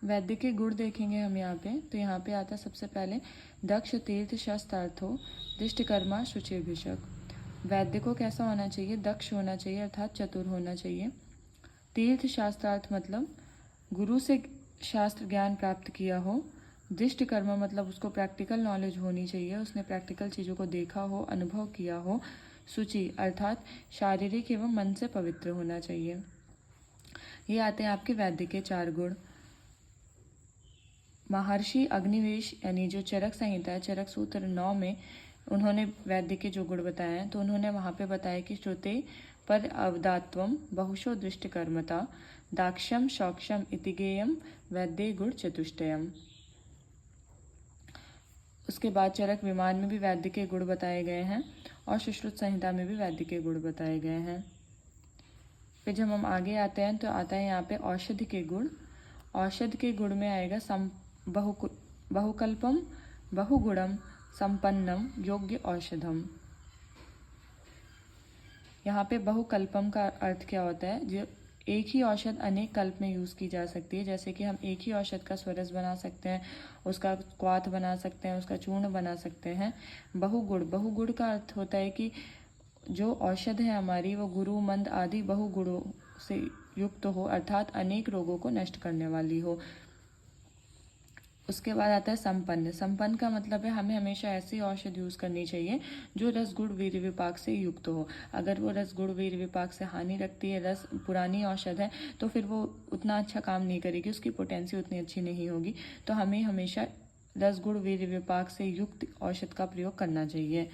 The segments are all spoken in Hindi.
वैद्य के गुण देखेंगे हम यहाँ पे। तो यहाँ पे आता है सबसे पहले दक्ष तीर्थ शस्त्रार्थो दिष्टकर्मा शुचिर्भिषक। वैद्य को कैसा होना चाहिए? दक्ष होना चाहिए अर्थात चतुर होना चाहिए। तीर्थ शास्त्रार्थ मतलब गुरु से शास्त्र ज्ञान प्राप्त किया हो। दिष्ट कर्म मतलब उसको प्रैक्टिकल नॉलेज होनी चाहिए, उसने प्रैक्टिकल चीज़ों को देखा हो, अनुभव किया हो। शुचि अर्थात शारीरिक एवं मन से पवित्र होना चाहिए। ये आते हैं आपके वैद्य के 4 गुण। महर्षि अग्निवेश यानी जो चरक संहिता है, चरक सूत्र 9 में उन्होंने वैद्य के जो गुण बताए हैं, तो उन्होंने वहाँ पे बताया कि श्रुते पर अवदात्वम बहुशो दृष्ट कर्मता दाक्ष्यम शौक्षम इति गेयम वैद्य गुण चतुष्टयम। उसके बाद चरक विमान में भी वैद्य के गुण बताए गए हैं और सुश्रुत संहिता में भी वैद्य के गुण बताए गए हैं। फिर जब हम आगे आते हैं तो आता है यहाँ पे औषधि के गुण। औषध के गुण में आएगा बहुकल्पम बहुगुणम संपन्नम योग्य औषधम। यहाँ पे बहुकल्पम का अर्थ क्या होता है? जो एक ही औषध अनेक कल्प में यूज़ की जा सकती है। जैसे कि हम एक ही औषध का स्वरस बना सकते हैं, उसका क्वाथ बना सकते हैं, उसका चूर्ण बना सकते हैं। बहुगुण का अर्थ होता है कि जो औषध है हमारी वो गुरु मंद आदि बहुगुणों से युक्त हो, अर्थात अनेक रोगों को नष्ट करने वाली हो। उसके बाद आता है संपन्न। संपन्न का मतलब है हमें हमेशा ऐसी औषध यूज़ करनी चाहिए जो रसगुण वीर विपाक से युक्त हो। अगर वो रसगुण वीर विपाक से हानि रखती है, रस पुरानी औषध है, तो फिर वो उतना अच्छा काम नहीं करेगी, उसकी पोटेंसी उतनी अच्छी नहीं होगी। तो हमें हमेशा रसगुण वीर विपाक से युक्त औषध का प्रयोग करना चाहिए।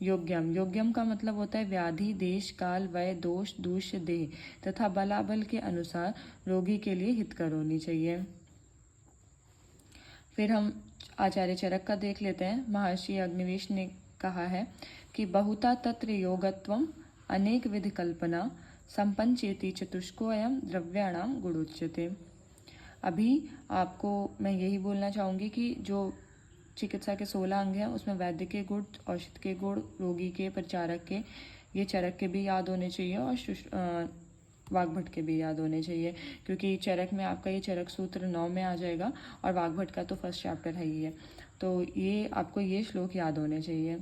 योग्यम का मतलब होता है व्याधि देश काल वय दोष दूष्य देह तथा बलाबल के अनुसार रोगी के लिए हितकर होनी चाहिए। फिर हम आचार्य चरक का देख लेते हैं। महर्षि अग्निवेश ने कहा है कि बहुता तत्र योगत्वम अनेक विधि कल्पना संपंचेति चतुष्कोयम द्रव्याणाम गुणोच्यते। अभी आपको मैं यही बोलना चाहूँगी कि जो चिकित्सा के 16 अंग हैं उसमें वैद्य के गुण, औषध के गुण, रोगी के, परिचारक के, ये चरक के भी याद होने चाहिए और वाग्भट के भी याद होने चाहिए, क्योंकि चरक में आपका ये चरक सूत्र 9 में आ जाएगा और वाग्भट का तो फर्स्ट चैप्टर है ही है। तो ये आपको ये श्लोक याद होने चाहिए।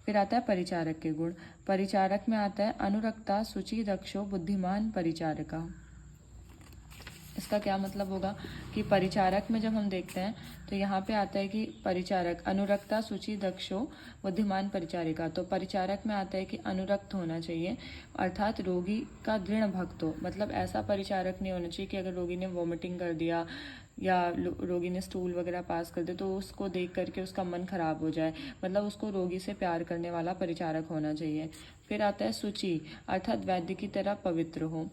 फिर आता है परिचारक के गुण। परिचारक में आता है अनुरक्ता शुचि दक्षो बुद्धिमान परिचारका। इसका क्या मतलब होगा कि परिचारक में जब हम देखते हैं तो यहाँ पे आता है कि परिचारक अनुरक्ता शुचि दक्षो बुद्धिमान परिचारिका। तो परिचारक में आता है कि अनुरक्त होना चाहिए, अर्थात रोगी का दृढ़ भक्त हो। मतलब ऐसा परिचारक नहीं होना चाहिए कि अगर रोगी ने वॉमिटिंग कर दिया या रोगी ने स्टूल वगैरह पास कर दे तो उसको देख करके उसका मन खराब हो जाए। मतलब उसको रोगी से प्यार करने वाला परिचारक होना चाहिए। फिर आता है शुचि अर्थात वैद्य की तरह पवित्र हो।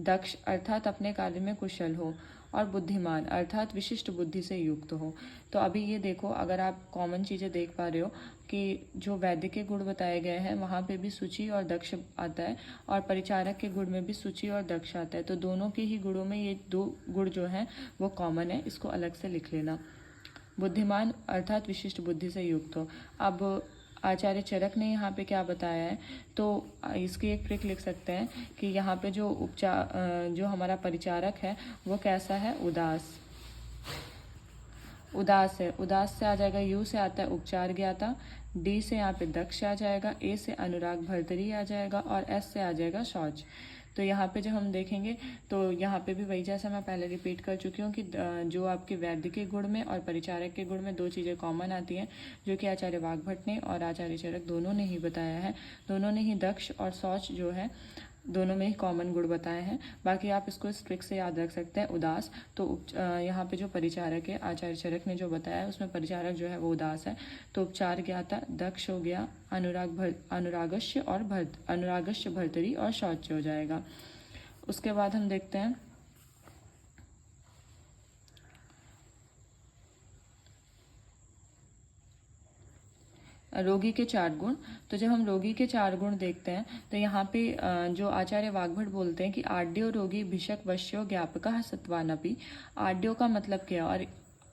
दक्ष अर्थात अपने कार्य में कुशल हो। और बुद्धिमान अर्थात विशिष्ट बुद्धि से युक्त हो। तो अभी ये देखो, अगर आप कॉमन चीज़ें देख पा रहे हो कि जो वैद्य के गुण बताए गए हैं वहाँ पे भी शुचि और दक्ष आता है और परिचारक के गुण में भी शुचि और दक्ष आता है। तो दोनों के ही गुणों में ये 2 गुण जो हैं वो कॉमन है, इसको अलग से लिख लेना। बुद्धिमान अर्थात विशिष्ट बुद्धि से युक्त हो। अब आचार्य चरक ने यहाँ पे क्या बताया है, तो इसकी एक ट्रिक लिख सकते हैं कि यहाँ पे जो हमारा परिचारक है वो कैसा है? उदास है। उदास से आ जाएगा, यू से आता है उपचार ज्ञाता, डी से यहाँ पे दक्ष आ जाएगा, ए से अनुराग भर्तरी आ जाएगा और एस से आ जाएगा शौच। तो यहाँ पे जब हम देखेंगे तो यहाँ पे भी वही जैसा मैं पहले रिपीट कर चुकी हूँ कि जो आपके वैद्य के गुण में और परिचारक के गुण में 2 चीज़ें कॉमन आती हैं, जो कि आचार्य वाग्भट ने और आचार्य चरक दोनों ने ही बताया है। दोनों ने ही दक्ष और शौच जो है दोनों में ही कॉमन गुण बताए हैं। बाकी आप इसको इस ट्रिक से याद रख सकते हैं उदास। तो यहाँ पे जो परिचारक है आचार्य चरक ने जो बताया उसमें परिचारक जो है वो उदास है। तो उपचार ज्ञाता दक्ष हो गया, अनुरागश्य भर्तरी और शौच हो जाएगा। उसके बाद हम देखते हैं रोगी के 4 गुण। तो जब हम रोगी के 4 गुण देखते हैं तो यहाँ पे जो आचार्य वाग्भट बोलते हैं कि आड्यो रोगी भिषक वश्यो ज्ञापक सत्वानपि। आड्यो का मतलब क्या और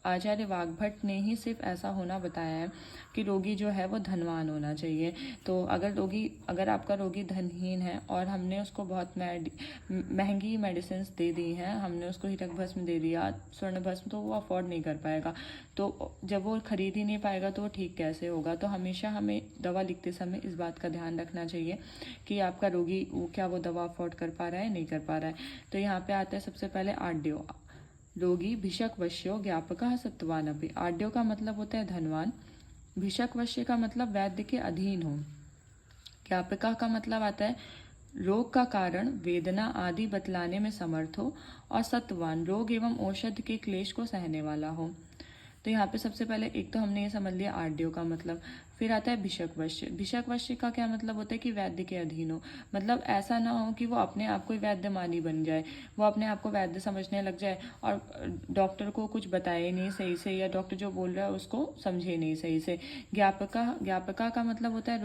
आचार्य वाग्भट ने ही सिर्फ ऐसा होना बताया है कि रोगी जो है वो धनवान होना चाहिए। तो अगर आपका रोगी धनहीन है और हमने उसको बहुत महंगी मेडिसिन दे दी हैं, हमने उसको हीरक भस्म दे दिया, स्वर्ण भस्म, तो वो अफोर्ड नहीं कर पाएगा। तो जब वो खरीद ही नहीं पाएगा तो वो ठीक कैसे होगा। तो हमेशा हमें दवा लिखते समय इस बात का ध्यान रखना चाहिए कि आपका रोगी क्या वो दवा अफोर्ड कर पा रहा है, नहीं कर पा रहा है। तो यहाँ पे आता है सबसे पहले आड्यो। रोगी भिषक वश्यो ज्ञापकः सत्वानपि। आड्यो का मतलब होता है धनवान, भिषक वश्य का मतलब वैद्य के अधीन हो, ज्ञापका का मतलब आता है रोग का कारण, वेदना आदि बतलाने में समर्थ हो, और सत्वान रोग एवं औषध के क्लेश को सहने वाला हो। तो यहाँ पे सबसे पहले एक तो हमने ये समझ लिया आड्यो का मतलब। फिर आता है भिषक वश्य। भिषक वश्य का क्या मतलब होता है कि वैद्य के अधीन हो। मतलब ऐसा ना हो कि वो अपने आप को वैद्यमानी बन जाए, वो अपने आप को वैद्य समझने लग जाए और डॉक्टर को कुछ बताए नहीं सही से, या डॉक्टर जो बोल रहा है उसको समझे नहीं सही से। ज्ञापका का मतलब होता है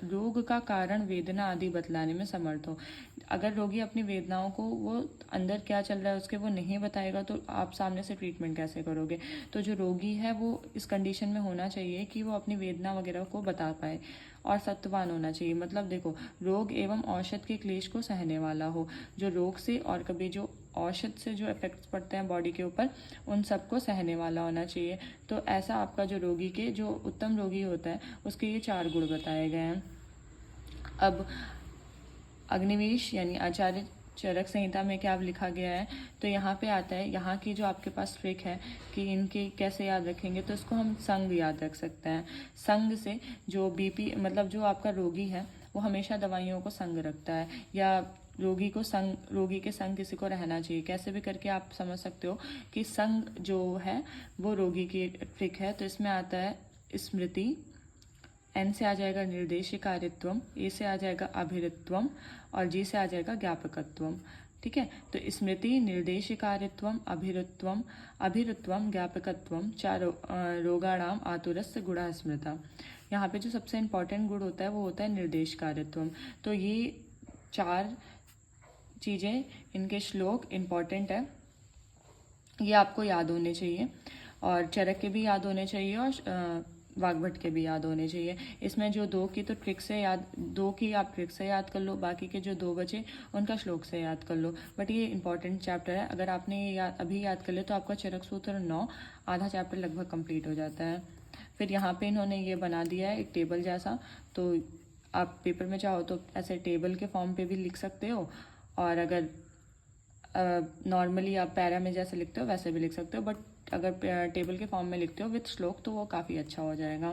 रोग का कारण, वेदना आदि बतलाने में समर्थ हो। अगर रोगी अपनी वेदनाओं को, वो अंदर क्या चल रहा है उसके, वो नहीं बताएगा तो आप सामने से ट्रीटमेंट कैसे करोगे। तो जो रोगी है वो इस कंडीशन में होना चाहिए कि वो अपनी वेदना वगैरह को बता पाए, और सत्वान होना चाहिए। मतलब देखो, रोग एवं औषध के क्लेश को सहने वाला हो, जो रोग से और कभी जो औषध से जो इफेक्ट्स पड़ते हैं बॉडी के ऊपर, उन सबको सहने वाला होना चाहिए। तो ऐसा आपका जो रोगी के, जो उत्तम रोगी होता है, उसके ये 4 गुण बताए गए हैं। अब अग्निवेश यानी आचार्य चरक संहिता में क्या लिखा गया है, तो यहाँ पे आता है, यहाँ की जो आपके पास ट्रिक है कि इनके कैसे याद रखेंगे, तो इसको हम संग याद रख सकते हैं। संग से जो बीपी, मतलब जो आपका रोगी है वो हमेशा दवाइयों को संग रखता है, या रोगी के संग किसी को रहना चाहिए। कैसे भी करके आप समझ सकते हो कि संग जो है वो रोगी की ट्रिक है। तो इसमें आता है स्मृति, एन से आ जाएगा निर्देशिकारित्वम, ए से आ जाएगा अभिरित्वम, और जी से आ जाएगा ज्ञापकत्वम। ठीक है, तो स्मृति, निर्देशिकारित्वम, अभिरुत्वम, ज्ञापकत्वम, 4 रोगाणाम आतुरस्य गुणा स्मृता। यहाँ पे जो सबसे इंपॉर्टेंट गुण होता है वो होता है निर्देशकारित्वम। तो ये 4 चीज़ें, इनके श्लोक इम्पॉर्टेंट है, ये आपको याद होने चाहिए, और चरक के भी याद होने चाहिए, और वाग्भट के भी याद होने चाहिए। इसमें जो 2 की तो ट्रिक से याद, 2 की आप ट्रिक से याद कर लो, बाकी के जो 2 बचे उनका श्लोक से याद कर लो। बट ये इंपॉर्टेंट चैप्टर है, अगर आपने ये अभी याद कर ले तो आपका चरक सूत्र 9 आधा चैप्टर लगभग कंप्लीट हो जाता है। फिर यहाँ पे इन्होंने ये बना दिया है एक टेबल जैसा, तो आप पेपर में चाहो तो ऐसे टेबल के फॉर्म पे भी लिख सकते हो, और अगर नॉर्मली आप पैरा में जैसे लिखते हो वैसे भी लिख सकते हो, बट अगर टेबल के फॉर्म में लिखते हो विथ श्लोक तो वो काफ़ी अच्छा हो जाएगा।